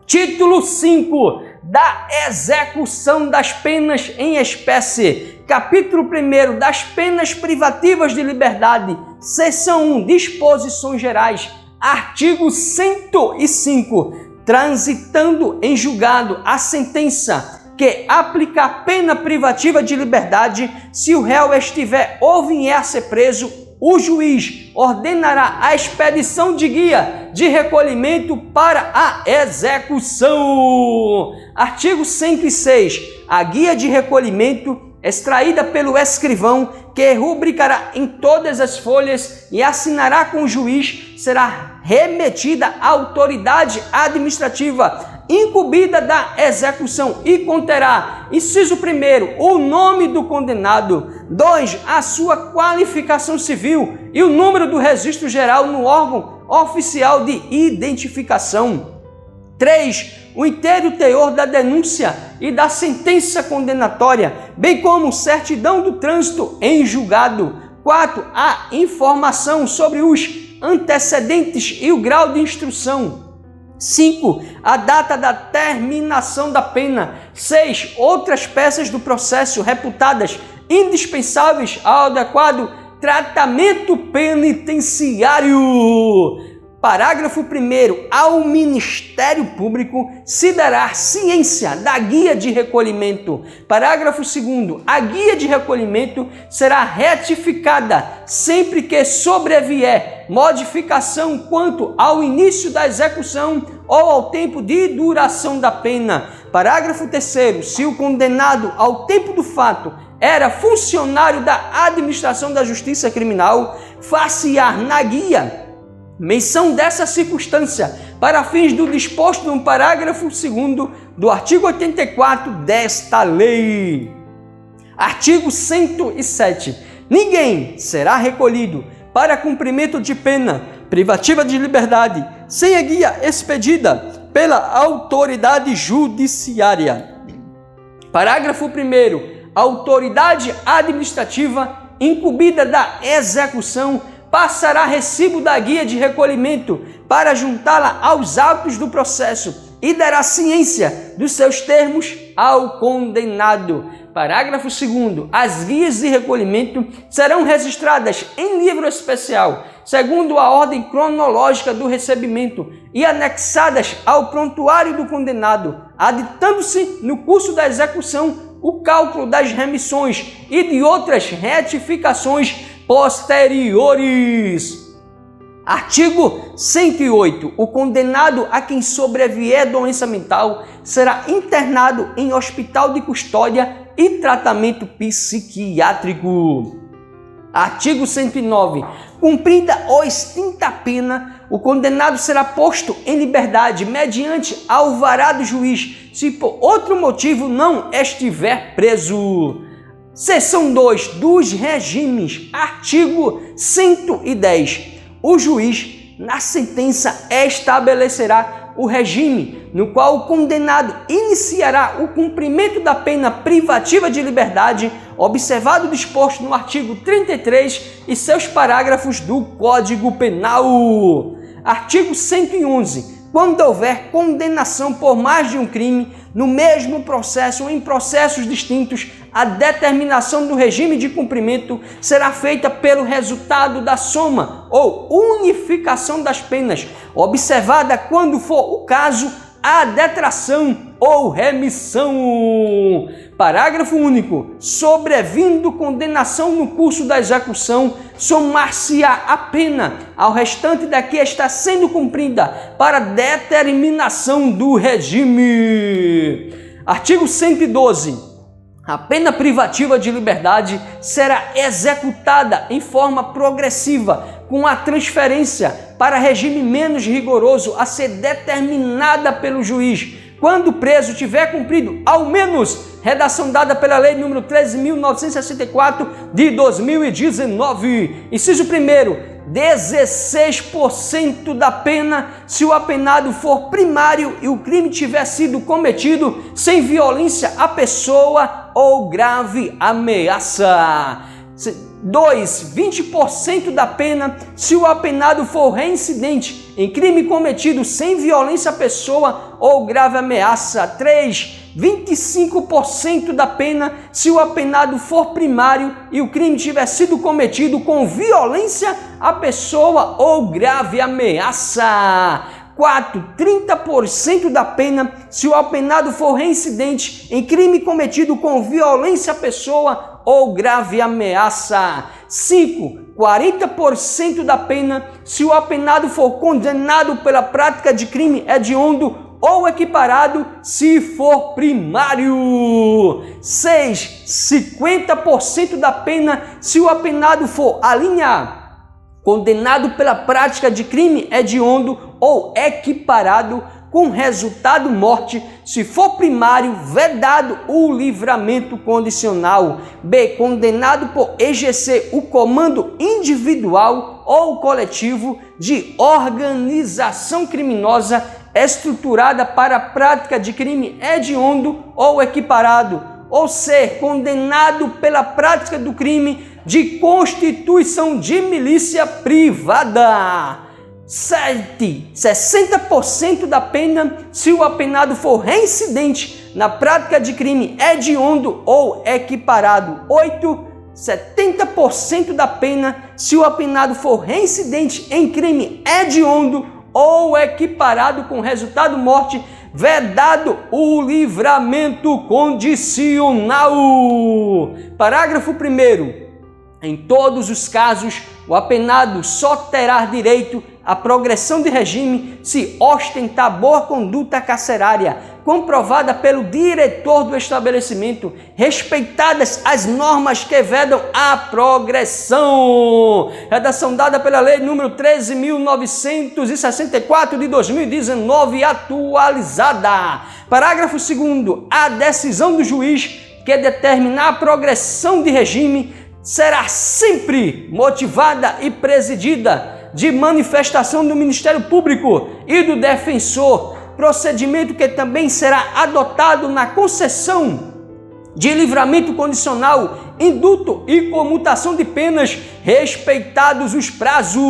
Título 5 da execução das penas em espécie. Capítulo 1 das penas privativas de liberdade. Seção 1, disposições gerais. Artigo 105. Transitando em julgado a sentença que aplica a pena privativa de liberdade, se o réu estiver ou vier a ser preso, o juiz ordenará a expedição de guia de recolhimento para a execução. Artigo 106. A guia de recolhimento, extraída pelo escrivão, que rubricará em todas as folhas e assinará com o juiz, será remetida à autoridade administrativa incumbida da execução e conterá, inciso 1, o nome do condenado, 2, a sua qualificação civil e o número do registro geral no órgão oficial de identificação, 3, o inteiro teor da denúncia e da sentença condenatória, bem como certidão do trânsito em julgado, 4, a informação sobre os antecedentes e o grau de instrução, 5. A data da terminação da pena. 6. Outras peças do processo reputadas indispensáveis ao adequado tratamento penitenciário. Parágrafo 1º. Ao Ministério Público se dará ciência da guia de recolhimento. Parágrafo 2º. A guia de recolhimento será retificada sempre que sobrevier modificação quanto ao início da execução ou ao tempo de duração da pena. Parágrafo 3º. Se o condenado ao tempo do fato era funcionário da administração da justiça criminal, far-se-á na guia menção dessa circunstância para fins do disposto no parágrafo 2º do artigo 84 desta lei. Artigo 107. Ninguém será recolhido para cumprimento de pena privativa de liberdade sem a guia expedida pela autoridade judiciária. Parágrafo 1º. A autoridade administrativa incumbida da execução passará recibo da guia de recolhimento para juntá-la aos autos do processo e dará ciência dos seus termos ao condenado. Parágrafo 2º. As guias de recolhimento serão registradas em livro especial, segundo a ordem cronológica do recebimento e anexadas ao prontuário do condenado, aditando-se no curso da execução o cálculo das remissões e de outras retificações posteriores. Artigo 108. O condenado a quem sobrevier doença mental será internado em hospital de custódia e tratamento psiquiátrico. Artigo 109. Cumprida ou extinta a pena, o condenado será posto em liberdade mediante alvará do juiz, se por outro motivo não estiver preso. Seção 2 dos regimes. Artigo 110. O juiz, na sentença, estabelecerá o regime no qual o condenado iniciará o cumprimento da pena privativa de liberdade, observado o disposto no artigo 33 e seus parágrafos do Código Penal. Artigo 111. Quando houver condenação por mais de um crime, no mesmo processo ou em processos distintos, a determinação do regime de cumprimento será feita pelo resultado da soma ou unificação das penas, observada, quando for o caso, a detração ou remissão. Parágrafo único. Sobrevindo condenação no curso da execução, somar-se-á a pena ao restante da que está sendo cumprida para determinação do regime. Artigo 112. A pena privativa de liberdade será executada em forma progressiva, com a transferência para regime menos rigoroso a ser determinada pelo juiz, quando o preso tiver cumprido ao menos redação dada pela Lei nº 13.964 de 2019. Inciso 1º. 16% da pena se o apenado for primário e o crime tiver sido cometido sem violência à pessoa ou grave ameaça. 2. 20% da pena se o apenado for reincidente em crime cometido sem violência à pessoa ou grave ameaça. 3. 25% da pena se o apenado for primário e o crime tiver sido cometido com violência à pessoa ou grave ameaça. 4. 30% da pena se o apenado for reincidente em crime cometido com violência à pessoa ou grave ameaça. 5. 40% da pena se o apenado for condenado pela prática de crime hediondo ou equiparado se for primário. 6. 50% da pena se o apenado for a linha A, condenado pela prática de crime hediondo ou equiparado com resultado morte, se for primário, vedado o livramento condicional. B. Condenado por exercer o comando individual ou coletivo de organização criminosa estruturada para a prática de crime hediondo ou equiparado, ou ser condenado pela prática do crime de constituição de milícia privada. 7. 60% da pena se o apenado for reincidente na prática de crime hediondo ou equiparado. 8. 70% da pena se o apenado for reincidente em crime hediondo ou equiparado com resultado morte, vedado o livramento condicional. Parágrafo 1º. Em todos os casos, o apenado só terá direito à progressão de regime se ostentar boa conduta carcerária, comprovada pelo diretor do estabelecimento, respeitadas as normas que vedam a progressão. Redação dada pela Lei nº 13.964 de 2019, atualizada. Parágrafo 2º. A decisão do juiz que determinar a progressão de regime será sempre motivada e presidida de manifestação do Ministério Público e do defensor, procedimento que também será adotado na concessão de livramento condicional, indulto e comutação de penas, respeitados os prazos.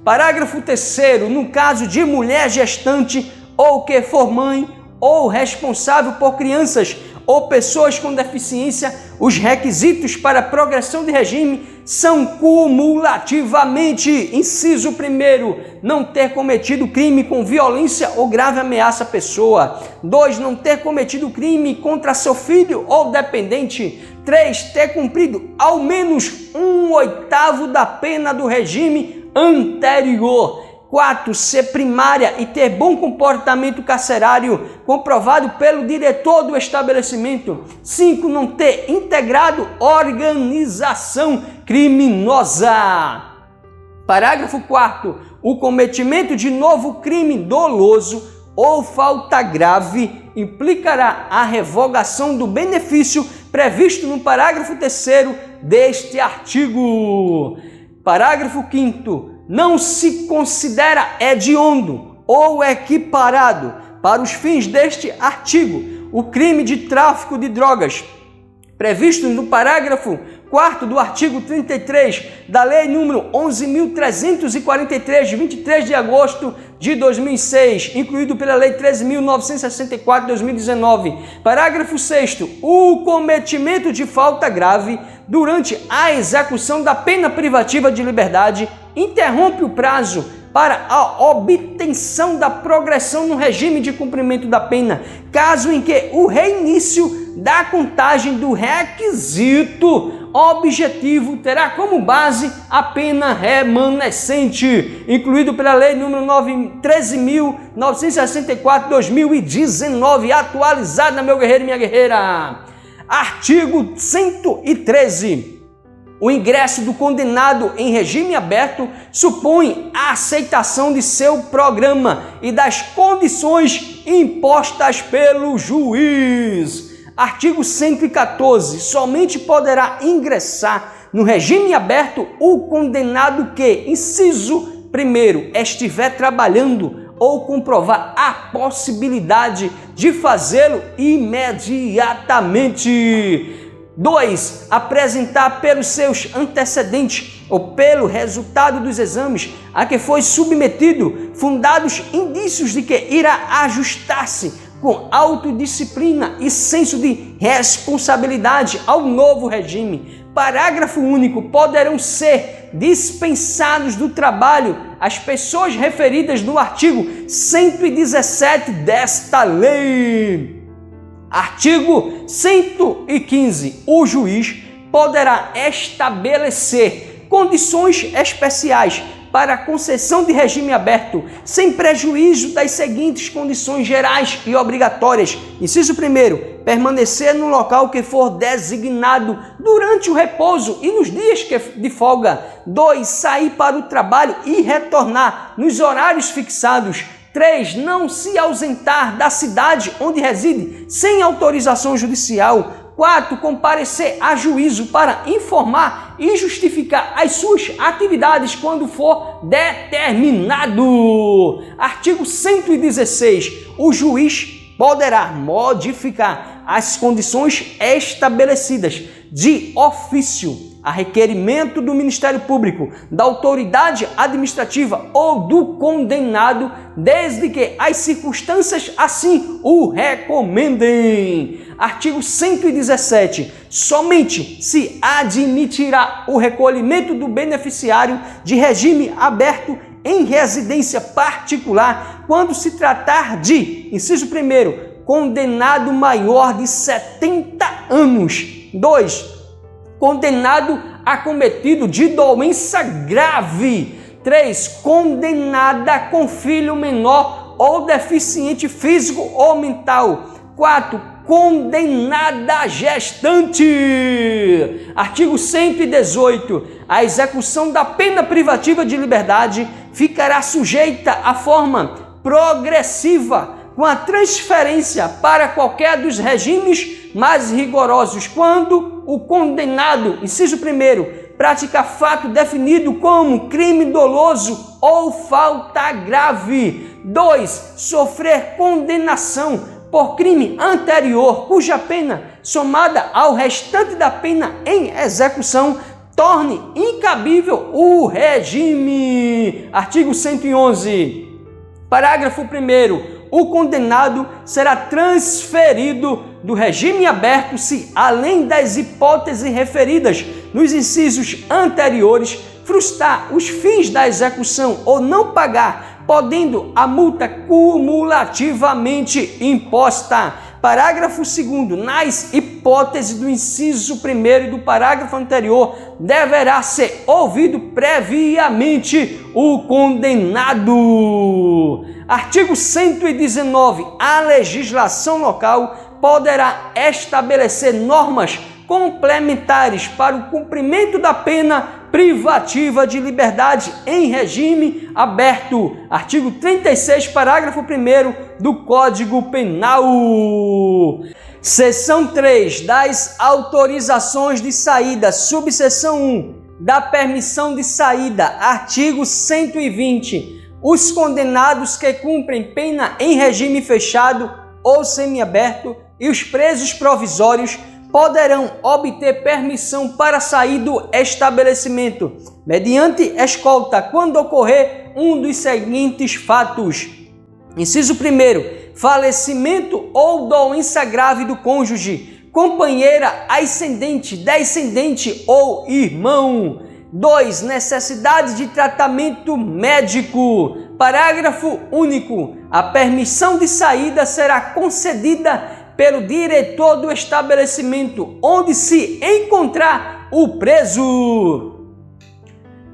Parágrafo 3º. No caso de mulher gestante ou que for mãe ou responsável por crianças ou pessoas com deficiência, os requisitos para progressão de regime são cumulativamente: inciso 1º, não ter cometido crime com violência ou grave ameaça à pessoa. 2. Não ter cometido crime contra seu filho ou dependente. 3. Ter cumprido ao menos 1/8 da pena do regime anterior. 4. Ser primária e ter bom comportamento carcerário, comprovado pelo diretor do estabelecimento. 5. Não ter integrado organização criminosa. Parágrafo 4º. O cometimento de novo crime doloso ou falta grave implicará a revogação do benefício previsto no parágrafo 3º deste artigo. Parágrafo 5º. Não se considera hediondo ou equiparado para os fins deste artigo o crime de tráfico de drogas previsto no parágrafo 4º do artigo 33 da Lei nº 11.343, de 23 de agosto de 2006, incluído pela Lei 13.964 de 2019. Parágrafo 6º. O cometimento de falta grave durante a execução da pena privativa de liberdade interrompe o prazo para a obtenção da progressão no regime de cumprimento da pena, caso em que o reinício da contagem do requisito objetivo terá como base a pena remanescente, incluído pela Lei nº 13.964 de 2019, atualizada, meu guerreiro e minha guerreira. Artigo 113. O ingresso do condenado em regime aberto supõe a aceitação de seu programa e das condições impostas pelo juiz. Artigo 114. Somente poderá ingressar no regime aberto o condenado que, inciso 1º, estiver trabalhando ou comprovar a possibilidade de fazê-lo imediatamente. 2. Apresentar pelos seus antecedentes ou pelo resultado dos exames a que foi submetido fundados indícios de que irá ajustar-se com autodisciplina e senso de responsabilidade ao novo regime. Parágrafo único. Poderão ser dispensados do trabalho as pessoas referidas no artigo 117 desta lei. Artigo 115. O juiz poderá estabelecer condições especiais para a concessão de regime aberto, sem prejuízo das seguintes condições gerais e obrigatórias. Inciso 1. Permanecer no local que for designado durante o repouso e nos dias de folga. 2. Sair para o trabalho e retornar nos horários fixados. 3. Não se ausentar da cidade onde reside sem autorização judicial. 4. Comparecer a juízo para informar e justificar as suas atividades quando for determinado. Artigo 116. O juiz poderá modificar as condições estabelecidas de ofício, a requerimento do Ministério Público, da autoridade administrativa ou do condenado, desde que as circunstâncias assim o recomendem. Artigo 117. Somente se admitirá o recolhimento do beneficiário de regime aberto em residência particular quando se tratar de, inciso 1, condenado maior de 70 anos. 2. Condenado acometido de doença grave. 3. Condenada com filho menor ou deficiente físico ou mental. 4. Condenada gestante. Artigo 118. A execução da pena privativa de liberdade ficará sujeita à forma progressiva, com a transferência para qualquer dos regimes mais rigorosos quando o condenado, inciso 1, pratica fato definido como crime doloso ou falta grave. 2. Sofrer condenação por crime anterior, cuja pena, somada ao restante da pena em execução, torne incabível o regime. Artigo 111. Parágrafo 1º. O condenado será transferido do regime aberto se, além das hipóteses referidas nos incisos anteriores, frustrar os fins da execução ou não pagar, podendo a multa cumulativamente imposta. Parágrafo 2º. Nas hipóteses do inciso 1º e do parágrafo anterior, deverá ser ouvido previamente o condenado. Artigo 119. A legislação local poderá estabelecer normas complementares para o cumprimento da pena privativa de liberdade em regime aberto. Artigo 36, parágrafo 1º do Código Penal. Seção 3 das autorizações de saída, subseção 1 da permissão de saída. Artigo 120. Os condenados que cumprem pena em regime fechado ou semiaberto e os presos provisórios poderão obter permissão para sair do estabelecimento mediante escolta quando ocorrer um dos seguintes fatos. Inciso 1, falecimento ou doença grave do cônjuge, companheira, ascendente, descendente ou irmão. 2, necessidade de tratamento médico. Parágrafo único. A permissão de saída será concedida pelo diretor do estabelecimento onde se encontrar o preso.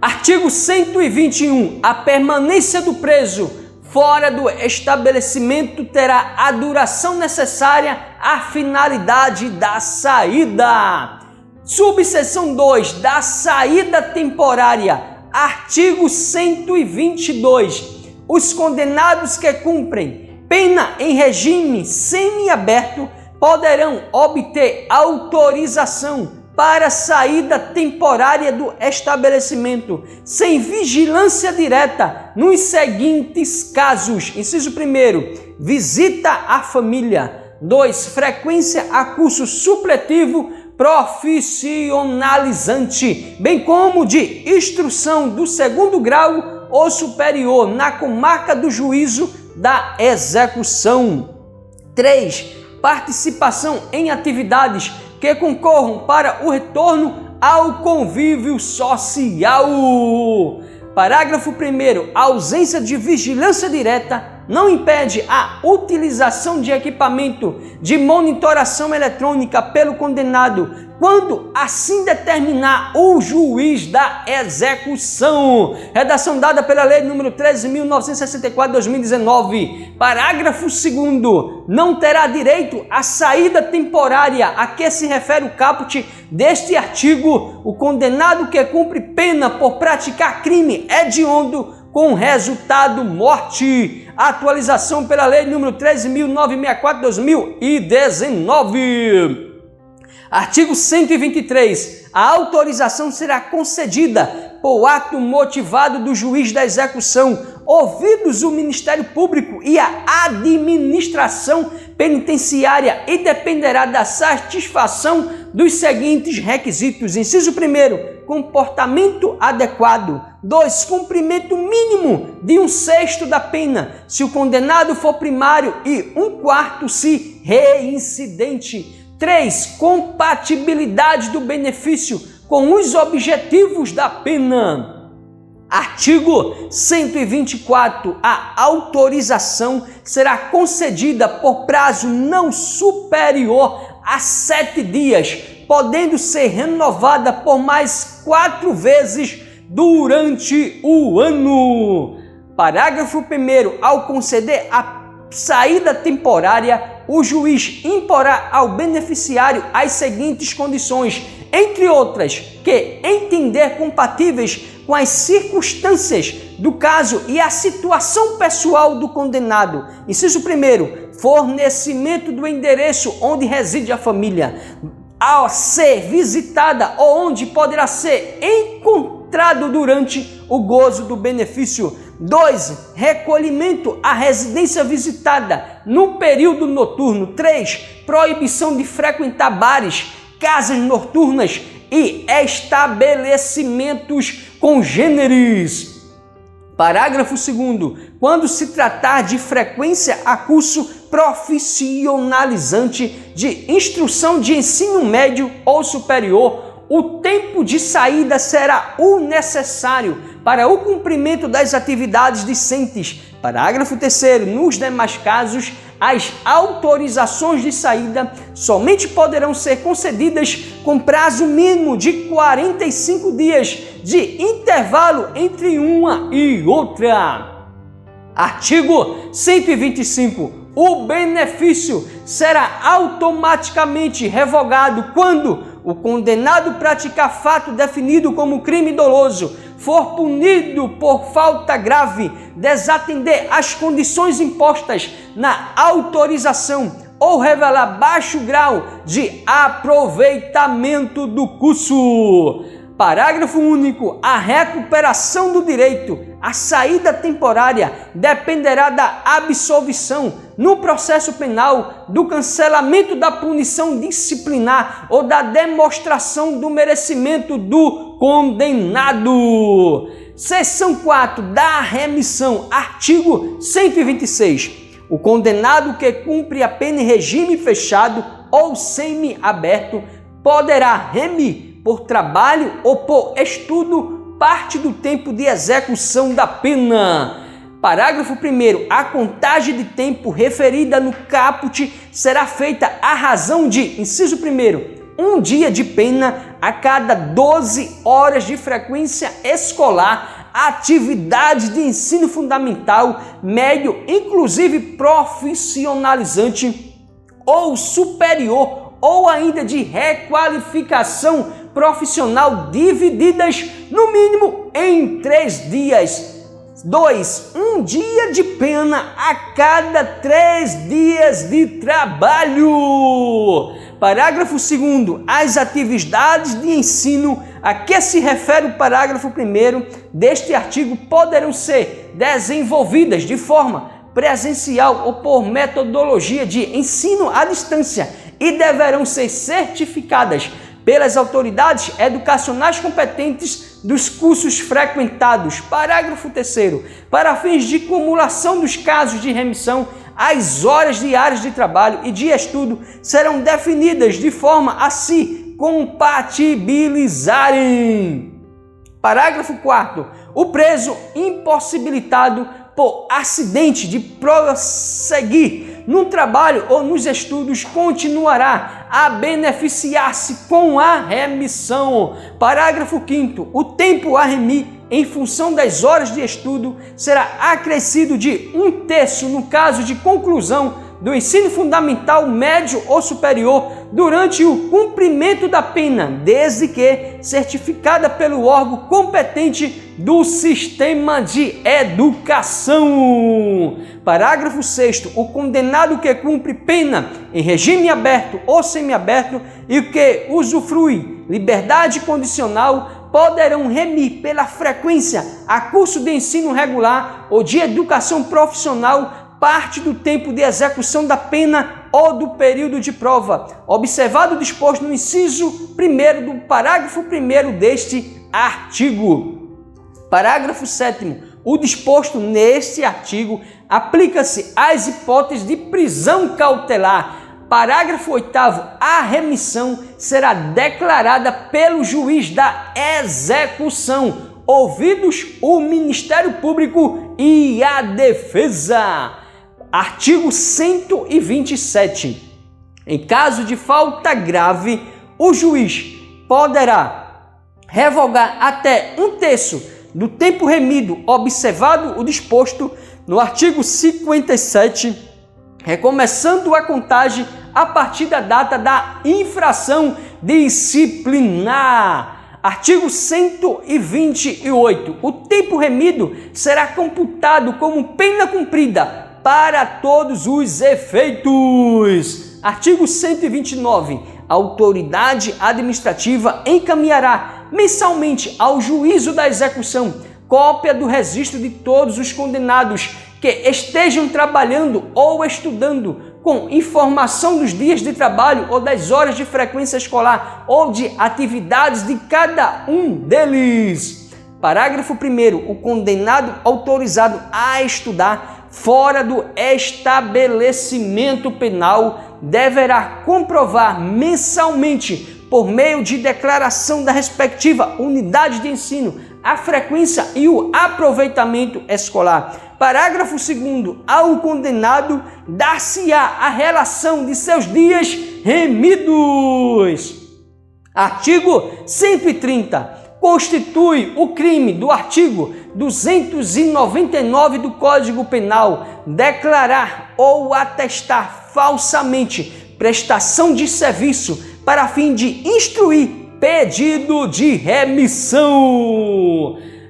Artigo 121. A permanência do preso fora do estabelecimento terá a duração necessária à finalidade da saída. Subseção 2 da saída temporária. Artigo 122. Os condenados que cumprem pena em regime semiaberto poderão obter autorização para saída temporária do estabelecimento sem vigilância direta nos seguintes casos. Inciso 1, visita à família. 2, frequência a curso supletivo profissionalizante, bem como de instrução do segundo grau ou superior na comarca do juízo da execução. 3. Participação em atividades que concorram para o retorno ao convívio social. Parágrafo 1º. A ausência de vigilância direta não impede a utilização de equipamento de monitoração eletrônica pelo condenado, quando assim determinar o juiz da execução. Redação dada pela Lei nº 13.964/2019. Parágrafo 2º. Não terá direito à saída temporária a que se refere o caput deste artigo o condenado que cumpre pena por praticar crime hediondo com resultado morte. Atualização pela Lei nº 13.964/2019. Artigo 123. A autorização será concedida por ato motivado do juiz da execução, ouvidos o Ministério Público e a administração penitenciária, e dependerá da satisfação dos seguintes requisitos. Inciso 1º, comportamento adequado. 2. Cumprimento mínimo de 1/6 da pena, se o condenado for primário, e 1/4 se reincidente. 3. Compatibilidade do benefício com os objetivos da pena. Artigo 124. A autorização será concedida por prazo não superior a 7 dias, podendo ser renovada por mais 4 vezes durante o ano. Parágrafo 1º. Ao conceder a saída temporária, o juiz imporá ao beneficiário as seguintes condições, entre outras, que entender compatíveis com as circunstâncias do caso e a situação pessoal do condenado. Inciso 1º, fornecimento do endereço onde reside a família, a ser visitada ou onde poderá ser encontrado durante o gozo do benefício. 2. Recolhimento à residência visitada no período noturno. 3. Proibição de frequentar bares, casas noturnas e estabelecimentos congêneres. Parágrafo 2º. Quando se tratar de frequência a curso profissionalizante de instrução de ensino médio ou superior, o tempo de saída será o necessário para o cumprimento das atividades discentes. Parágrafo 3º. Nos demais casos, as autorizações de saída somente poderão ser concedidas com prazo mínimo de 45 dias de intervalo entre uma e outra. Artigo 125. O benefício será automaticamente revogado quando o condenado praticar fato definido como crime doloso, for punido por falta grave, desatender as condições impostas na autorização ou revelar baixo grau de aproveitamento do curso. Parágrafo único. A recuperação do direito à saída temporária dependerá da absolvição no processo penal, do cancelamento da punição disciplinar ou da demonstração do merecimento do condenado. Seção 4. Da remissão. Artigo 126. O condenado que cumpre a pena em regime fechado ou semiaberto poderá remir por trabalho ou por estudo parte do tempo de execução da pena. Parágrafo 1º. A contagem de tempo referida no caput será feita à razão de, inciso 1º, 1 dia de pena a cada 12 horas de frequência escolar, atividade de ensino fundamental, médio, inclusive profissionalizante ou superior, ou ainda de requalificação profissional, divididas no mínimo em 3 dias. 2. 1 dia de pena a cada 3 dias de trabalho. Parágrafo 2º. As atividades de ensino a que se refere o parágrafo 1º deste artigo poderão ser desenvolvidas de forma presencial ou por metodologia de ensino à distância e deverão ser certificadas pelas autoridades educacionais competentes dos cursos frequentados. Parágrafo 3º. Para fins de cumulação dos casos de remissão, as horas diárias de trabalho e de estudo serão definidas de forma a se compatibilizarem. Parágrafo 4º. O preso impossibilitado por acidente de prosseguir no trabalho ou nos estudos continuará a beneficiar-se com a remissão. Parágrafo 5º. O tempo a remir em função das horas de estudo será acrescido de 1/3 no caso de conclusão do ensino fundamental, médio ou superior durante o cumprimento da pena, desde que certificada pelo órgão competente do sistema de educação. Parágrafo 6º. O condenado que cumpre pena em regime aberto ou semiaberto e que usufrui liberdade condicional poderão remir pela frequência a curso de ensino regular ou de educação profissional parte do tempo de execução da pena ou do período de prova, observado o disposto no inciso 1º do parágrafo 1º deste artigo. Parágrafo 7º. O disposto neste artigo aplica-se às hipóteses de prisão cautelar. Parágrafo 8º. A remissão será declarada pelo juiz da execução, ouvidos o Ministério Público e a defesa. Artigo 127. Em caso de falta grave, o juiz poderá revogar até 1/3 do tempo remido, observado o disposto no artigo 57, recomeçando a contagem a partir da data da infração disciplinar. Artigo 128. O tempo remido será computado como pena cumprida para todos os efeitos. Artigo 129. A autoridade administrativa encaminhará mensalmente ao juízo da execução cópia do registro de todos os condenados que estejam trabalhando ou estudando, com informação dos dias de trabalho ou das horas de frequência escolar ou de atividades de cada um deles. Parágrafo 1º. O condenado autorizado a estudar fora do estabelecimento penal deverá comprovar mensalmente, por meio de declaração da respectiva unidade de ensino, a frequência e o aproveitamento escolar. Parágrafo 2º. Ao condenado dar-se-á a relação de seus dias remidos. Artigo 130. Constitui o crime do artigo 299 do Código Penal declarar ou atestar falsamente prestação de serviço para fim de instruir pedido de remissão.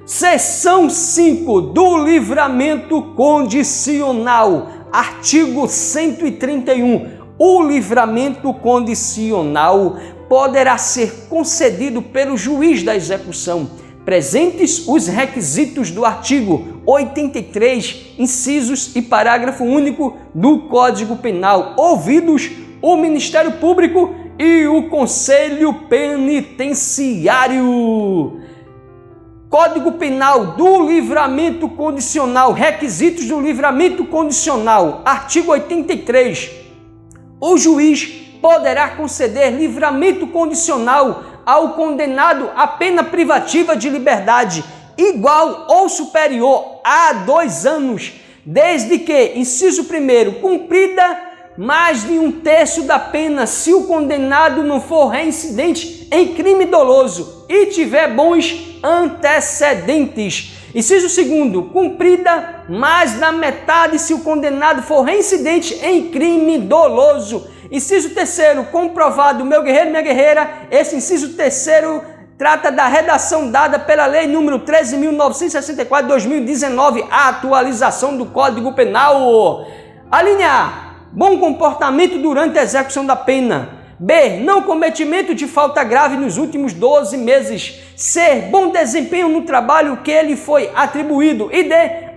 Seção 5 do livramento condicional. Artigo 131. O livramento condicional poderá ser concedido pelo juiz da execução, presentes os requisitos do artigo 83, incisos e parágrafo único do Código Penal, ouvidos o Ministério Público e o Conselho Penitenciário. Código Penal do livramento condicional, requisitos do livramento condicional, artigo 83. O juiz poderá conceder livramento condicional ao condenado a pena privativa de liberdade igual ou superior a 2 anos, desde que, inciso 1º, cumprida mais de 1/3 da pena se o condenado não for reincidente em crime doloso e tiver bons antecedentes. Inciso 2º, cumprida mais da metade se o condenado for reincidente em crime doloso. Inciso 3º, comprovado, meu guerreiro, minha guerreira, esse inciso 3º trata da redação dada pela Lei número 13.964 de 2019, a atualização do Código Penal. A linha A, bom comportamento durante a execução da pena. B, não cometimento de falta grave nos últimos 12 meses. C, bom desempenho no trabalho que ele foi atribuído. E D,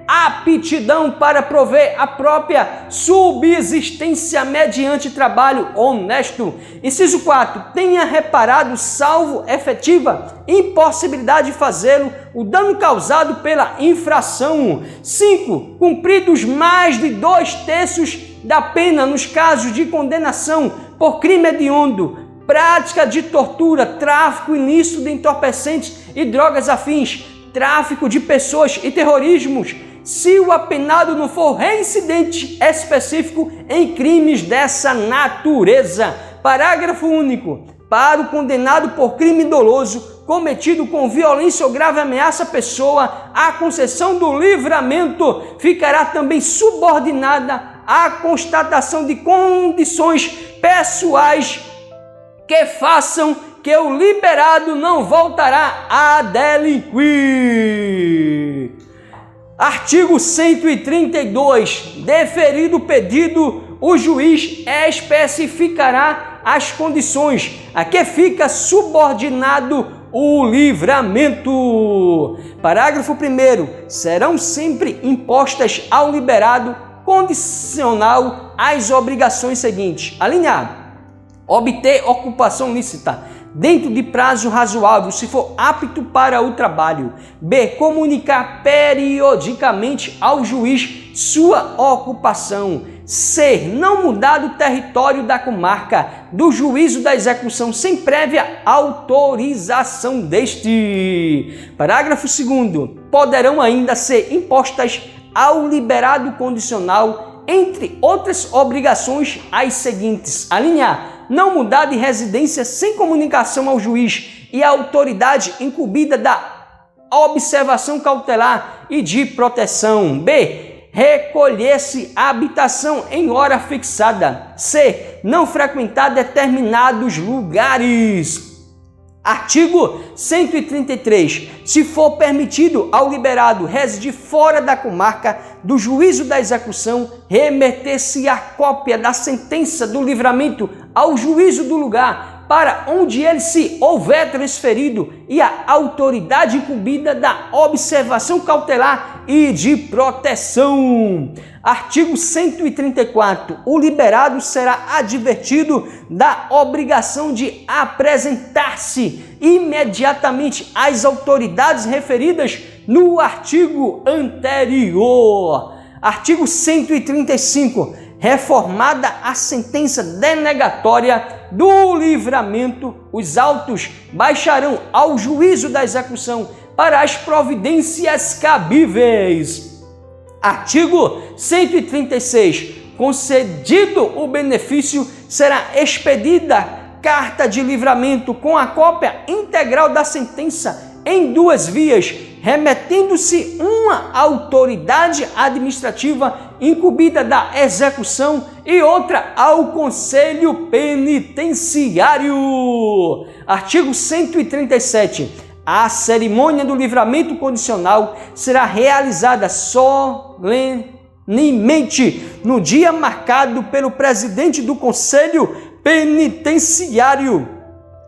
aptidão para prover a própria subsistência mediante trabalho honesto. Inciso 4. Tenha reparado, salvo efetiva impossibilidade de fazê-lo, o dano causado pela infração. 5. Cumpridos mais de 2/3 da pena nos casos de condenação por crime hediondo, prática de tortura, tráfico ilícito de entorpecentes e drogas afins, tráfico de pessoas e terrorismos, se o apenado não for reincidente específico em crimes dessa natureza. Parágrafo único. Para o condenado por crime doloso cometido com violência ou grave ameaça à pessoa, a concessão do livramento ficará também subordinada à constatação de condições pessoais que façam que o liberado não voltará a delinquir. Artigo 132. Deferido o pedido, o juiz especificará as condições a que fica subordinado o livramento. Parágrafo 1º. Serão sempre impostas ao liberado condicional as obrigações seguintes. Alínea A. Obter ocupação lícita dentro de prazo razoável, se for apto para o trabalho. B. Comunicar periodicamente ao juiz sua ocupação. C. Não mudar do território da comarca do juízo da execução sem prévia autorização deste. Parágrafo 2º. Poderão ainda ser impostas ao liberado condicional, entre outras obrigações, as seguintes. Alínea A. Não mudar de residência sem comunicação ao juiz e à autoridade incumbida da observação cautelar e de proteção. B. Recolher-se à habitação em hora fixada. C. Não frequentar determinados lugares. Artigo 133. Se for permitido ao liberado residir fora da comarca do juízo da execução, remeter-se a cópia da sentença do livramento ao juízo do lugar para onde ele se houver transferido e a autoridade incumbida da observação cautelar e de proteção. Artigo 134. O liberado será advertido da obrigação de apresentar-se imediatamente às autoridades referidas no artigo anterior. Artigo 135. Reformada a sentença denegatória do livramento, os autos baixarão ao juízo da execução para as providências cabíveis. Artigo 136. Concedido o benefício, será expedida carta de livramento com a cópia integral da sentença em 2 vias, remetendo-se uma autoridade administrativa incumbida da execução e outra ao Conselho Penitenciário. Artigo 137. A cerimônia do livramento condicional será realizada solenemente no dia marcado pelo presidente do Conselho Penitenciário,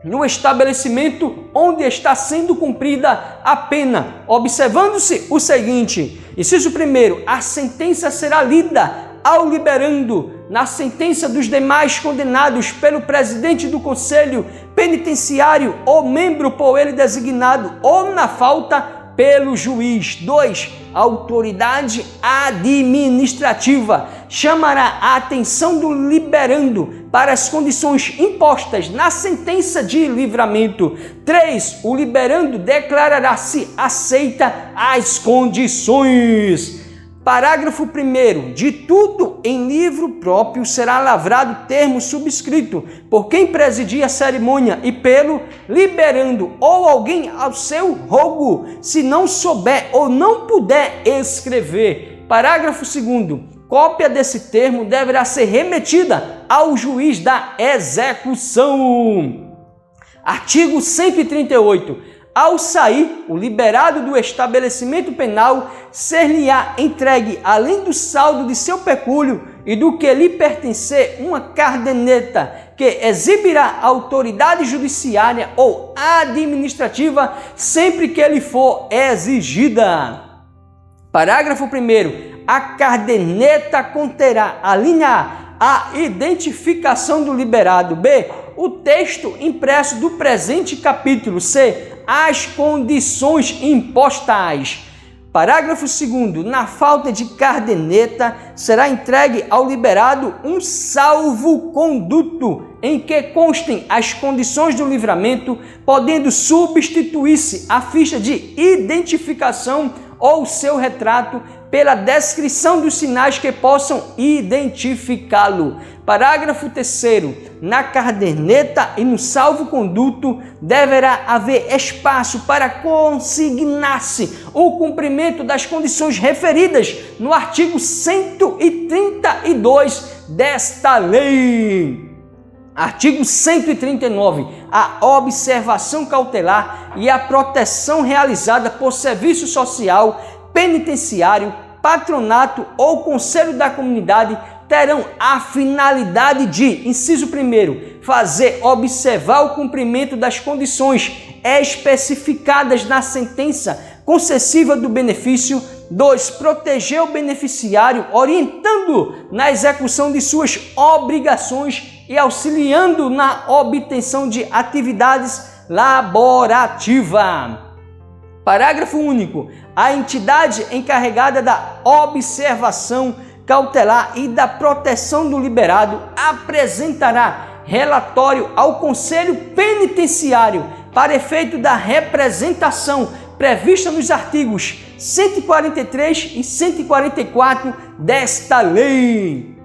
no estabelecimento onde está sendo cumprida a pena, observando-se o seguinte. Inciso 1º. A sentença será lida ao liberando na sentença dos demais condenados pelo presidente do Conselho Penitenciário ou membro por ele designado, ou na falta pelo juiz. 2. A autoridade administrativa chamará a atenção do liberando para as condições impostas na sentença de livramento. 3. O liberando declarará se aceita as condições. Parágrafo 1º. De tudo em livro próprio será lavrado termo subscrito por quem presidir a cerimônia e pelo liberando ou alguém ao seu rogo, se não souber ou não puder escrever. Parágrafo 2º. Cópia desse termo deverá ser remetida ao juiz da execução. Artigo 138. Ao sair, o liberado do estabelecimento penal ser-lhe-á entregue, além do saldo de seu pecúlio e do que lhe pertencer, uma caderneta que exibirá a autoridade judiciária ou administrativa sempre que lhe for exigida. Parágrafo 1º. A caderneta conterá, a linha A, a identificação do liberado. B, o texto impresso do presente capítulo. C, as condições impostas. Parágrafo 2º. Na falta de caderneta, será entregue ao liberado um salvo-conduto em que constem as condições do livramento, podendo substituir-se a ficha de identificação ou seu retrato pela descrição dos sinais que possam identificá-lo. Parágrafo 3º. Na caderneta e no salvo-conduto deverá haver espaço para consignar-se o cumprimento das condições referidas no artigo 132 desta lei. Artigo 139. A observação cautelar e a proteção realizada por serviço social, penitenciário, patronato ou conselho da comunidade terão a finalidade de, inciso 1º, fazer observar o cumprimento das condições especificadas na sentença concessiva do benefício. 2. Proteger o beneficiário, orientando na execução de suas obrigações e auxiliando na obtenção de atividades laborativas. Parágrafo único. A entidade encarregada da observação cautelar e da proteção do liberado apresentará relatório ao Conselho Penitenciário para efeito da representação prevista nos artigos 143 e 144 desta lei.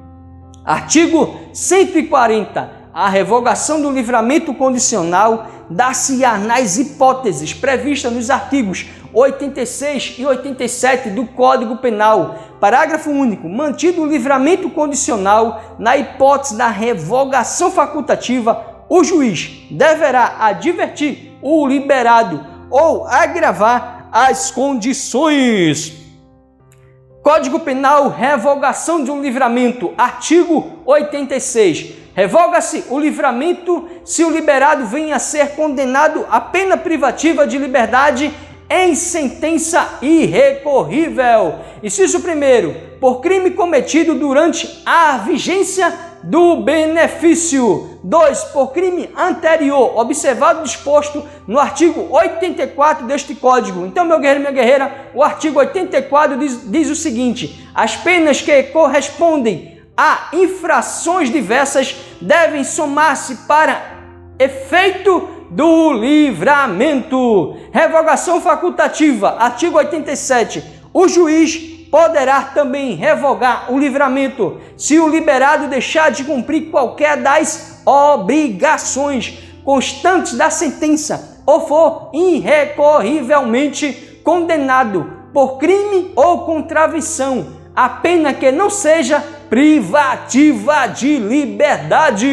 Artigo 140. A revogação do livramento condicional dar-se-á nas hipóteses previstas nos artigos 86 e 87 do Código Penal. Parágrafo único. Mantido o livramento condicional, na hipótese da revogação facultativa, o juiz deverá advertir o liberado ou agravar as condições. Código Penal, revogação de um livramento. Artigo 86. Revoga-se o livramento se o liberado venha a ser condenado à pena privativa de liberdade em sentença irrecorrível. Inciso 1º, por crime cometido durante a vigência do benefício. 2. Por crime anterior, observado o disposto no artigo 84 deste Código. Então, meu guerreiro e minha guerreira, o artigo 84 diz o seguinte: as penas que correspondem a infrações diversas devem somar-se para efeito do livramento. Revogação facultativa. Artigo 87. O juiz poderá também revogar o livramento se o liberado deixar de cumprir qualquer das obrigações constantes da sentença ou for irrecorrivelmente condenado por crime ou contravenção, a pena que não seja privativa de liberdade.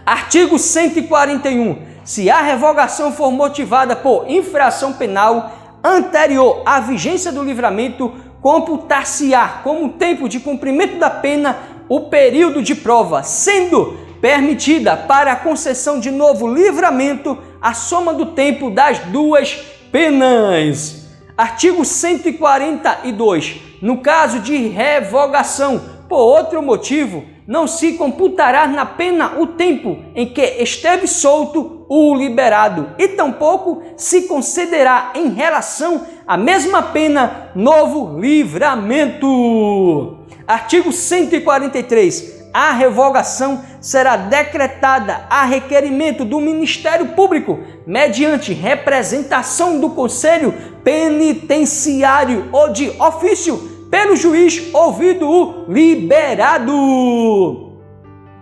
Artigo 141. Se a revogação for motivada por infração penal anterior à vigência do livramento, computar-se-á como tempo de cumprimento da pena o período de prova, sendo permitida para a concessão de novo livramento a soma do tempo das duas penas. Artigo 142. No caso de revogação por outro motivo, não se computará na pena o tempo em que esteve solto o liberado e tampouco se concederá em relação à mesma pena novo livramento. Artigo 143. A revogação será decretada a requerimento do Ministério Público mediante representação do Conselho Penitenciário ou de ofício pelo juiz ouvido o liberado.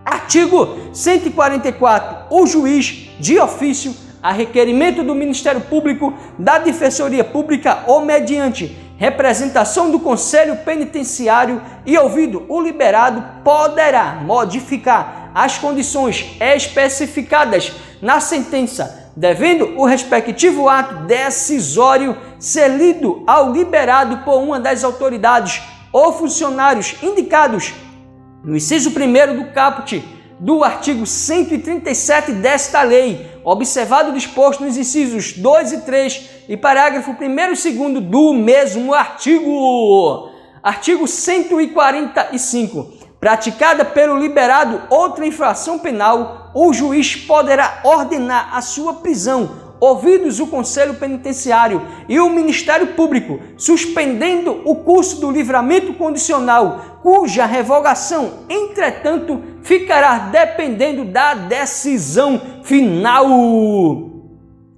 Artigo 144. O juiz, de ofício, a requerimento do Ministério Público, da Defensoria Pública ou mediante representação do Conselho Penitenciário e ouvido o liberado, poderá modificar as condições especificadas na sentença, devendo o respectivo ato decisório ser lido ao liberado por uma das autoridades ou funcionários indicados no inciso 1º do caput do artigo 137 desta lei, observado o disposto nos incisos 2 e 3 e parágrafo 1º e 2º do mesmo artigo. Artigo 145. Praticada pelo liberado outra infração penal, o juiz poderá ordenar a sua prisão, ouvidos o Conselho Penitenciário e o Ministério Público, suspendendo o curso do livramento condicional, cuja revogação, entretanto, ficará dependendo da decisão final.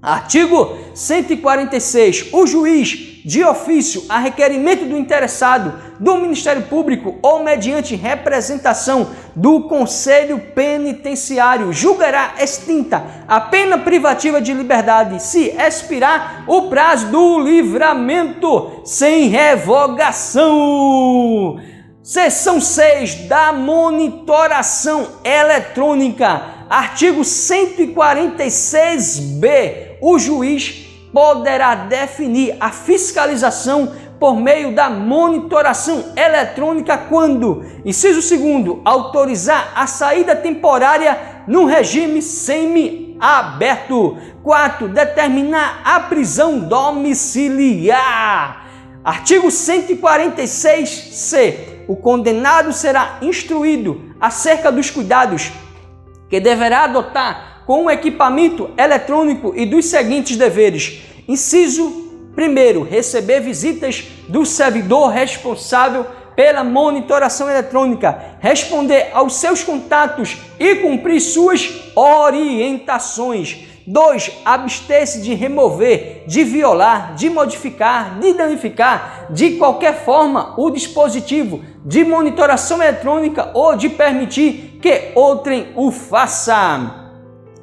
Artigo 146. O juiz, de ofício, a requerimento do interessado, do Ministério Público ou mediante representação do Conselho Penitenciário, julgará extinta a pena privativa de liberdade se expirar o prazo do livramento sem revogação. Seção 6 da monitoração eletrônica. Artigo 146b. O juiz poderá definir a fiscalização por meio da monitoração eletrônica quando, inciso 2º, autorizar a saída temporária no regime semi-aberto. 4. Determinar a prisão domiciliar. Artigo 146c. O condenado será instruído acerca dos cuidados que deverá adotar com o equipamento eletrônico e dos seguintes deveres. Inciso 1º, receber visitas do servidor responsável pela monitoração eletrônica, responder aos seus contatos e cumprir suas orientações. 2. Abster-se de remover, de violar, de modificar, de danificar de qualquer forma o dispositivo de monitoração eletrônica ou de permitir que outrem o faça.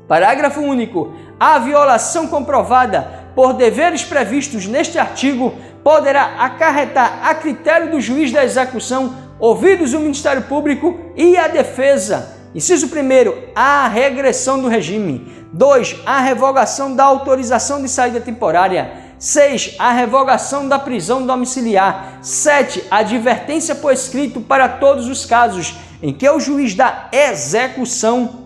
Parágrafo único. A violação comprovada por deveres previstos neste artigo poderá acarretar a critério do juiz da execução, ouvidos o Ministério Público e a defesa. Inciso 1º, a regressão do regime. 2. A revogação da autorização de saída temporária. 6. A revogação da prisão domiciliar. 7. A advertência por escrito para todos os casos em que o juiz da execução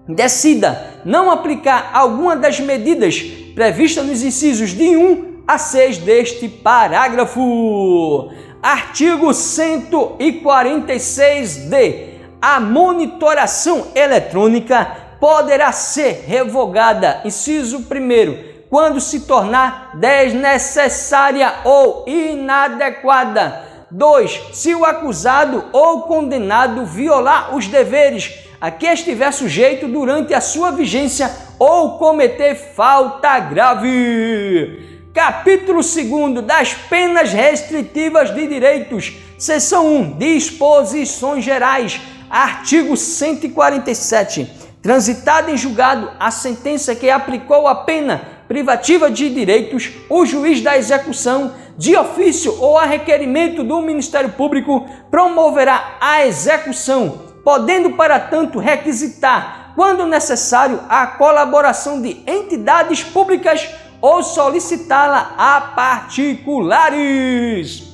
decida não aplicar alguma das medidas previstas nos incisos de 1 a 6 deste parágrafo. Artigo 146d. A monitoração eletrônica poderá ser revogada, inciso 1º, quando se tornar desnecessária ou inadequada. 2. Se o acusado ou condenado violar os deveres a que estiver sujeito durante a sua vigência ou cometer falta grave. Capítulo 2 das penas restritivas de direitos. Seção 1. Disposições gerais. Artigo 147. Transitada em julgado a sentença que aplicou a pena privativa de direitos, o juiz da execução, de ofício ou a requerimento do Ministério Público, promoverá a execução, podendo, para tanto, requisitar, quando necessário, a colaboração de entidades públicas ou solicitá-la a particulares.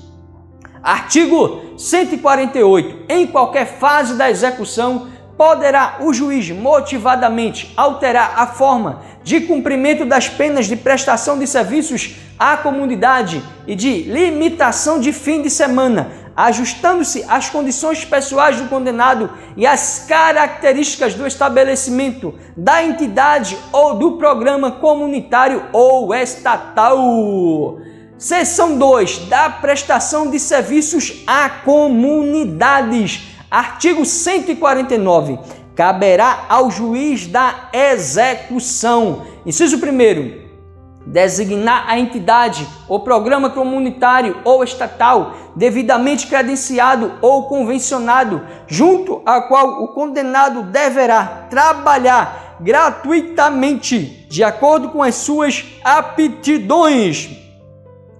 Artigo 148. Em qualquer fase da execução, poderá o juiz motivadamente alterar a forma de cumprimento das penas de prestação de serviços à comunidade e de limitação de fim de semana, ajustando-se às condições pessoais do condenado e às características do estabelecimento, da entidade ou do programa comunitário ou estatal. Seção 2. Da prestação de serviços a comunidades. Artigo 149. Caberá ao juiz da execução, inciso 1º, designar a entidade ou programa comunitário ou estatal devidamente credenciado ou convencionado, junto a qual o condenado deverá trabalhar gratuitamente, de acordo com as suas aptidões.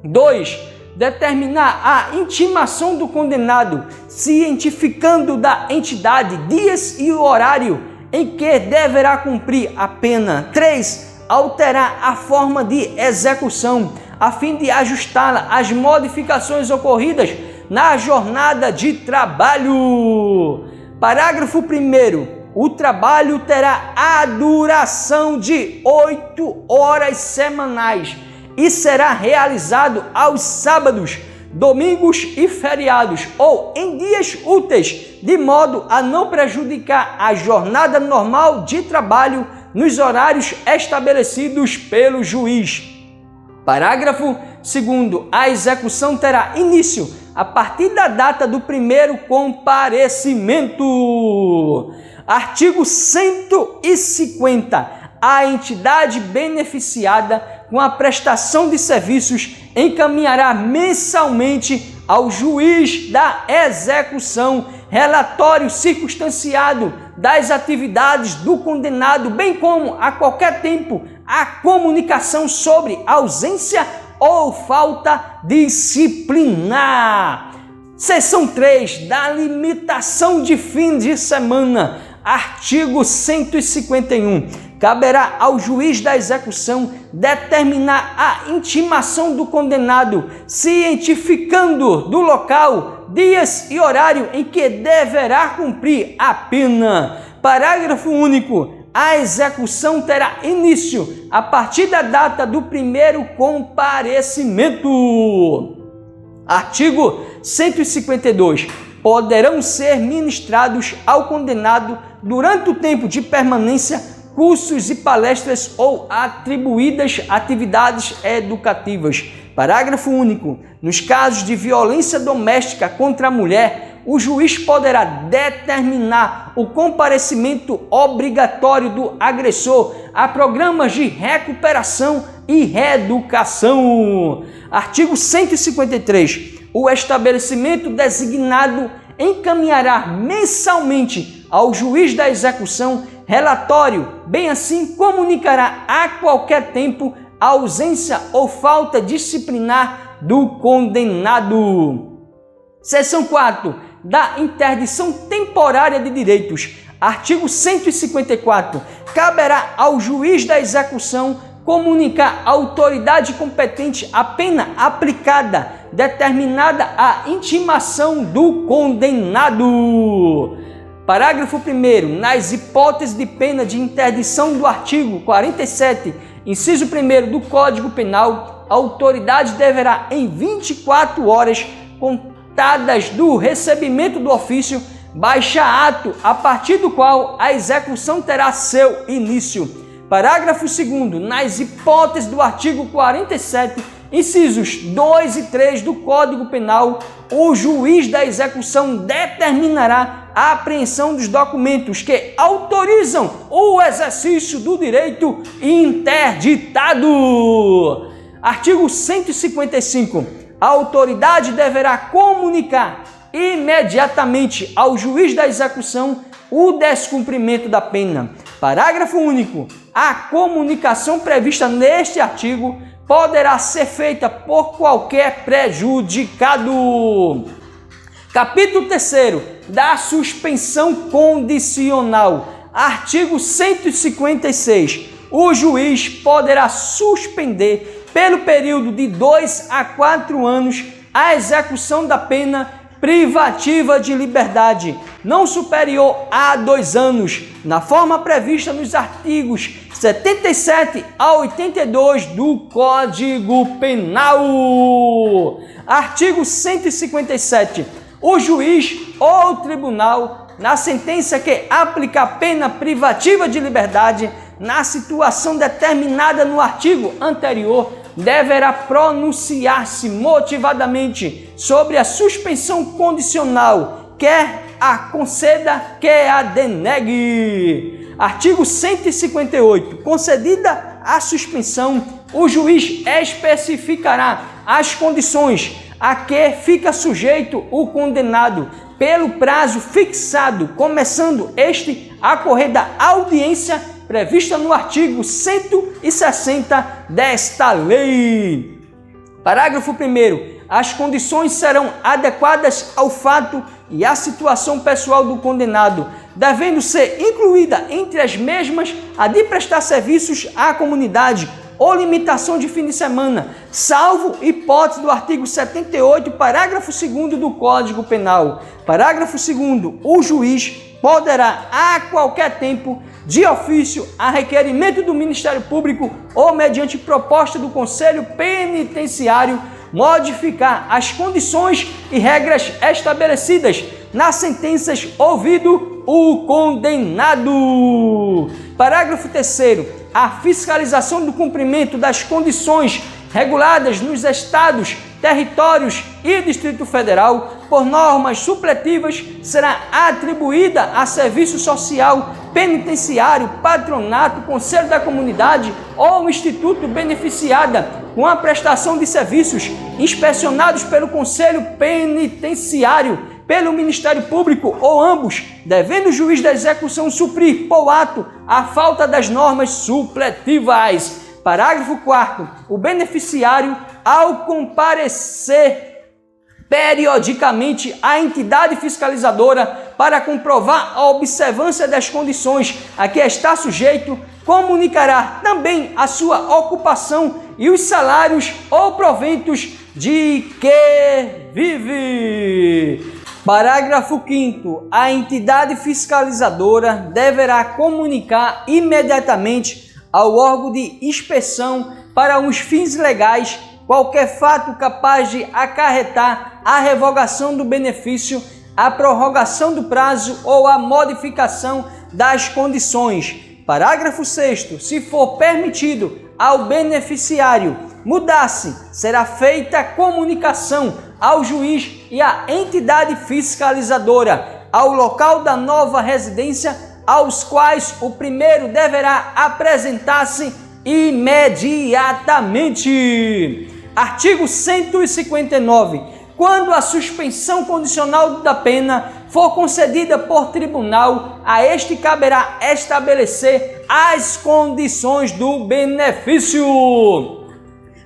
2. Determinar a intimação do condenado, cientificando da entidade, dias e o horário em que deverá cumprir a pena. 3. Alterar a forma de execução, a fim de ajustá-la às modificações ocorridas na jornada de trabalho. Parágrafo 1º. o trabalho terá a duração de 8 horas semanais e será realizado aos sábados, domingos e feriados ou em dias úteis, de modo a não prejudicar a jornada normal de trabalho nos horários estabelecidos pelo juiz. Parágrafo 2º. A execução terá início a partir da data do primeiro comparecimento. Artigo 150. A entidade beneficiada com a prestação de serviços encaminhará mensalmente ao juiz da execução relatório circunstanciado das atividades do condenado, bem como a qualquer tempo a comunicação sobre ausência ou falta disciplinar. Seção 3 da limitação de fim de semana. Artigo 151. Caberá ao juiz da execução determinar a intimação do condenado, cientificando do local, dias e horário em que deverá cumprir a pena. Parágrafo único. A execução terá início a partir da data do primeiro comparecimento. Artigo 152. Poderão ser ministrados ao condenado, durante o tempo de permanência, cursos e palestras ou atribuídas atividades educativas. Parágrafo único. Nos casos de violência doméstica contra a mulher, o juiz poderá determinar o comparecimento obrigatório do agressor a programas de recuperação e reeducação. Artigo 153. O estabelecimento designado encaminhará mensalmente ao juiz da execução relatório, bem assim comunicará a qualquer tempo a ausência ou falta disciplinar do condenado. Seção 4 da interdição temporária de direitos. Artigo 154. Caberá ao juiz da execução comunicar à autoridade competente a pena aplicada, determinada a intimação do condenado. Parágrafo 1º. Nas hipóteses de pena de interdição do artigo 47, inciso 1º do Código Penal, a autoridade deverá, em 24 horas contadas do recebimento do ofício, baixar ato a partir do qual a execução terá seu início. Parágrafo 2º. Nas hipóteses do artigo 47, incisos 2 e 3 do Código Penal, o juiz da execução determinará a apreensão dos documentos que autorizam o exercício do direito interditado. Artigo 155. A autoridade deverá comunicar imediatamente ao juiz da execução o descumprimento da pena. Parágrafo único. A comunicação prevista neste artigo poderá ser feita por qualquer prejudicado. Capítulo 3º da suspensão condicional. Artigo 156. O juiz poderá suspender pelo período de 2 a 4 anos a execução da pena privativa de liberdade, não superior a 2 anos, na forma prevista nos artigos 77 a 82 do Código Penal. Artigo 157. O juiz ou tribunal, na sentença que aplica a pena privativa de liberdade, na situação determinada no artigo anterior, deverá pronunciar-se motivadamente sobre a suspensão condicional, quer a conceda, quer a denegue. Artigo 158. Concedida a suspensão, o juiz especificará as condições a que fica sujeito o condenado pelo prazo fixado, começando este a correr da audiência prevista no artigo 160 desta lei. Parágrafo 1º. As condições serão adequadas ao fato e à situação pessoal do condenado, devendo ser incluída entre as mesmas a de prestar serviços à comunidade ou limitação de fim de semana, salvo hipótese do artigo 78, parágrafo 2º do Código Penal. Parágrafo 2º, o juiz poderá, a qualquer tempo, de ofício, a requerimento do Ministério Público ou mediante proposta do Conselho Penitenciário, modificar as condições e regras estabelecidas nas sentenças, ouvido o condenado. Parágrafo 3º. A fiscalização do cumprimento das condições reguladas nos estados, territórios e Distrito Federal por normas supletivas será atribuída a Serviço Social Penitenciário, Patronato, Conselho da Comunidade ou Instituto beneficiada com a prestação de serviços inspecionados pelo Conselho Penitenciário, pelo Ministério Público ou ambos, devendo o juiz da execução suprir por ato a falta das normas supletivas. Parágrafo 4º. O beneficiário, ao comparecer periodicamente à entidade fiscalizadora para comprovar a observância das condições a que está sujeito, comunicará também a sua ocupação e os salários ou proventos de que vive. Parágrafo 5º. A entidade fiscalizadora deverá comunicar imediatamente ao órgão de inspeção para os fins legais qualquer fato capaz de acarretar a revogação do benefício, a prorrogação do prazo ou a modificação das condições. Parágrafo 6º. Se for permitido ao beneficiário mudar-se, será feita comunicação ao juiz e à entidade fiscalizadora ao local da nova residência, aos quais o primeiro deverá apresentar-se imediatamente. Artigo 159. Quando a suspensão condicional da pena for concedida por tribunal, a este caberá estabelecer as condições do benefício.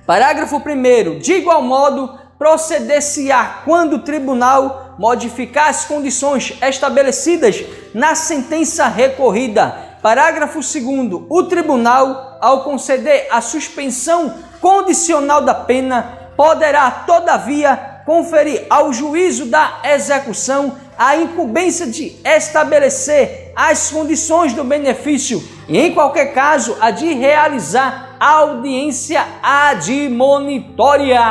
Parágrafo 1º. De igual modo, proceder-se-á quando o tribunal modificar as condições estabelecidas na sentença recorrida. Parágrafo 2º. O tribunal, ao conceder a suspensão condicional da pena, poderá, todavia, conferir ao juízo da execução a incumbência de estabelecer as condições do benefício e, em qualquer caso, a de realizar a audiência admonitória.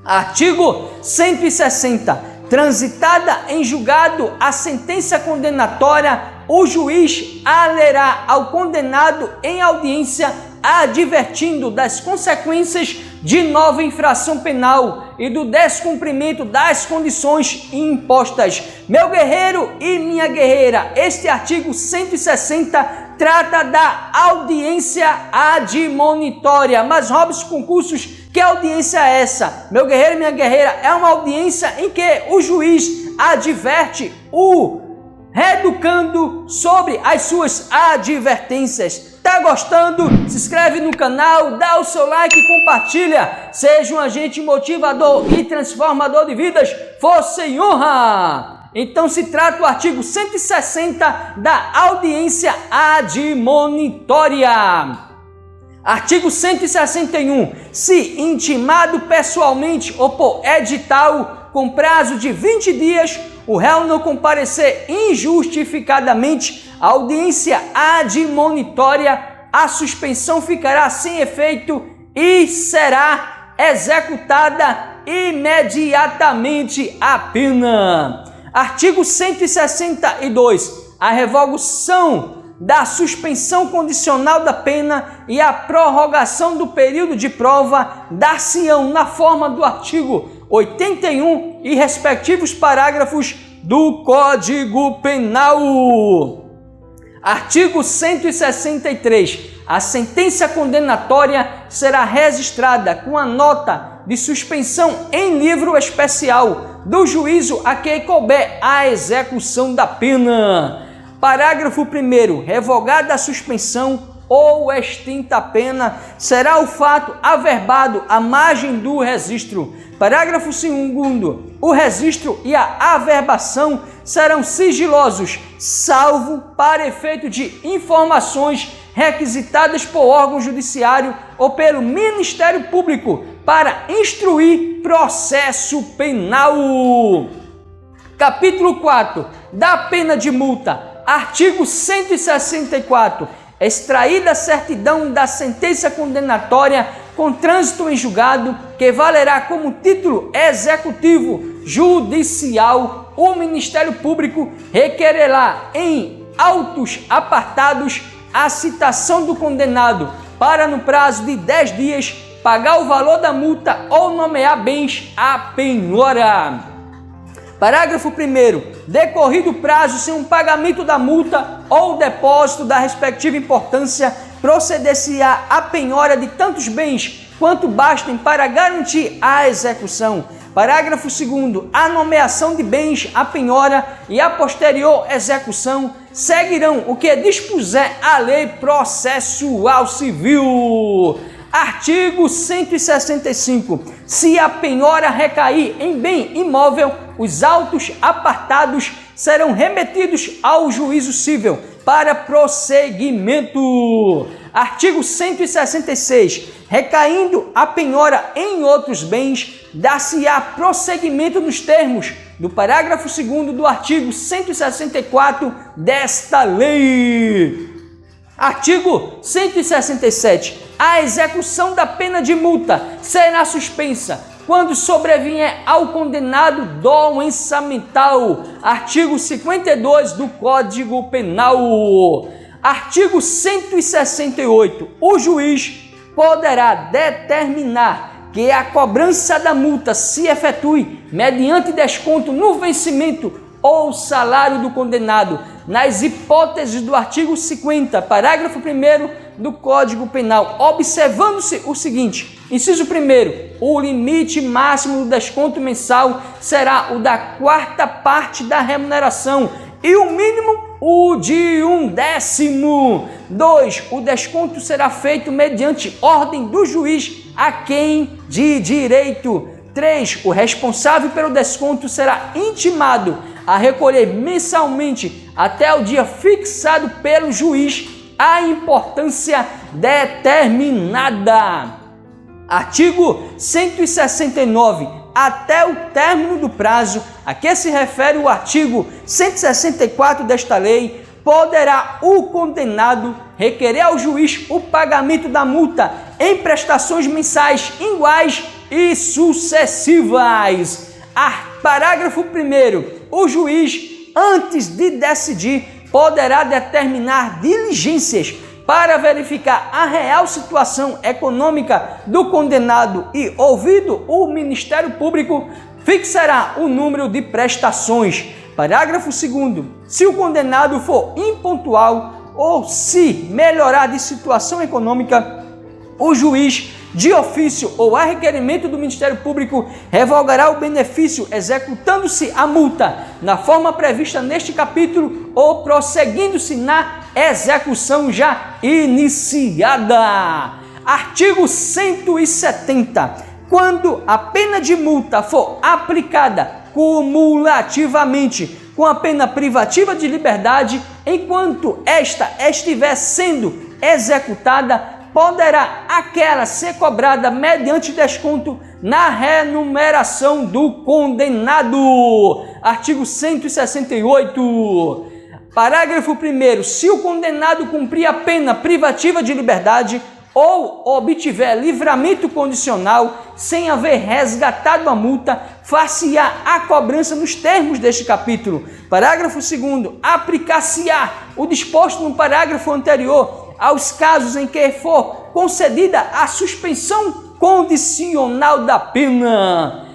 Artigo 160. Transitada em julgado a sentença condenatória, o juiz a lerá ao condenado em audiência, advertindo das consequências de nova infração penal e do descumprimento das condições impostas. Meu guerreiro e minha guerreira, este artigo 160 trata da audiência admonitória. Mas, Robson Concursos, que audiência é essa? Meu guerreiro e minha guerreira, é uma audiência em que o juiz adverte o reeducando sobre as suas advertências. Tá gostando? Se inscreve no canal, dá o seu like e compartilha. Seja um agente motivador e transformador de vidas. Força e honra! Então se trata do artigo 160 da audiência admonitória. Artigo 161. Se intimado pessoalmente ou por edital com prazo de 20 dias, o réu não comparecer injustificadamente à audiência admonitória, a suspensão ficará sem efeito e será executada imediatamente a pena. Artigo 162. A revogação da suspensão condicional da pena e a prorrogação do período de prova dar-se-ão na forma do artigo 81 e respectivos parágrafos do Código Penal. Artigo 163. A sentença condenatória será registrada com a nota de suspensão em livro especial do juízo a quem couber a execução da pena. Parágrafo 1º. Revogada a suspensão ou extinta a pena, será o fato averbado à margem do registro. Parágrafo 2º. O registro e a averbação serão sigilosos, salvo para efeito de informações requisitadas por órgão judiciário ou pelo Ministério Público para instruir processo penal. Capítulo 4. Da pena de multa. Artigo 164. Extraída a certidão da sentença condenatória com trânsito em julgado, que valerá como título executivo judicial, o Ministério Público requererá em autos apartados a citação do condenado para, no prazo de 10 dias, pagar o valor da multa ou nomear bens à penhora. Parágrafo 1º. Decorrido o prazo sem um pagamento da multa ou depósito da respectiva importância, proceder-se-á a penhora de tantos bens quanto bastem para garantir a execução. Parágrafo 2º. A nomeação de bens à penhora e a posterior execução seguirão o que dispuser a lei processual civil. Artigo 165. Se a penhora recair em bem imóvel, os autos apartados serão remetidos ao juízo civil para prosseguimento. Artigo 166. Recaindo a penhora em outros bens, dar-se-á prosseguimento nos termos do parágrafo 2º do artigo 164 desta lei. Artigo 167. A execução da pena de multa será suspensa quando sobrevier ao condenado doença mental. Artigo 52 do Código Penal. Artigo 168. O juiz poderá determinar que a cobrança da multa se efetue mediante desconto no vencimento ou salário do condenado, nas hipóteses do artigo 50, parágrafo 1º do Código Penal, observando-se o seguinte: inciso 1º, o limite máximo do desconto mensal será o da 4ª parte da remuneração e o mínimo o de 1/10. 2. O desconto será feito mediante ordem do juiz a quem de direito. 3. O responsável pelo desconto será intimado a recolher mensalmente até o dia fixado pelo juiz a importância determinada. Artigo 169. Até o término do prazo a que se refere o artigo 164 desta lei, poderá o condenado requerer ao juiz o pagamento da multa em prestações mensais iguais e sucessivas. Parágrafo 1º. O juiz, antes de decidir, poderá determinar diligências para verificar a real situação econômica do condenado e, ouvido o Ministério Público, fixará o número de prestações. Parágrafo 2º. Se o condenado for impontual ou se melhorar de situação econômica, o juiz, de ofício ou a requerimento do Ministério Público, revogará o benefício executando-se a multa na forma prevista neste capítulo ou prosseguindo-se na execução já iniciada. Artigo 170. Quando a pena de multa for aplicada cumulativamente com a pena privativa de liberdade, enquanto esta estiver sendo executada, poderá aquela ser cobrada mediante desconto na remuneração do condenado. Artigo 168. Parágrafo 1º. Se o condenado cumprir a pena privativa de liberdade ou obtiver livramento condicional sem haver resgatado a multa, far-se-á a cobrança nos termos deste capítulo. Parágrafo 2º. Aplicar-se-á o disposto no parágrafo anterior aos casos em que for concedida a suspensão condicional da pena.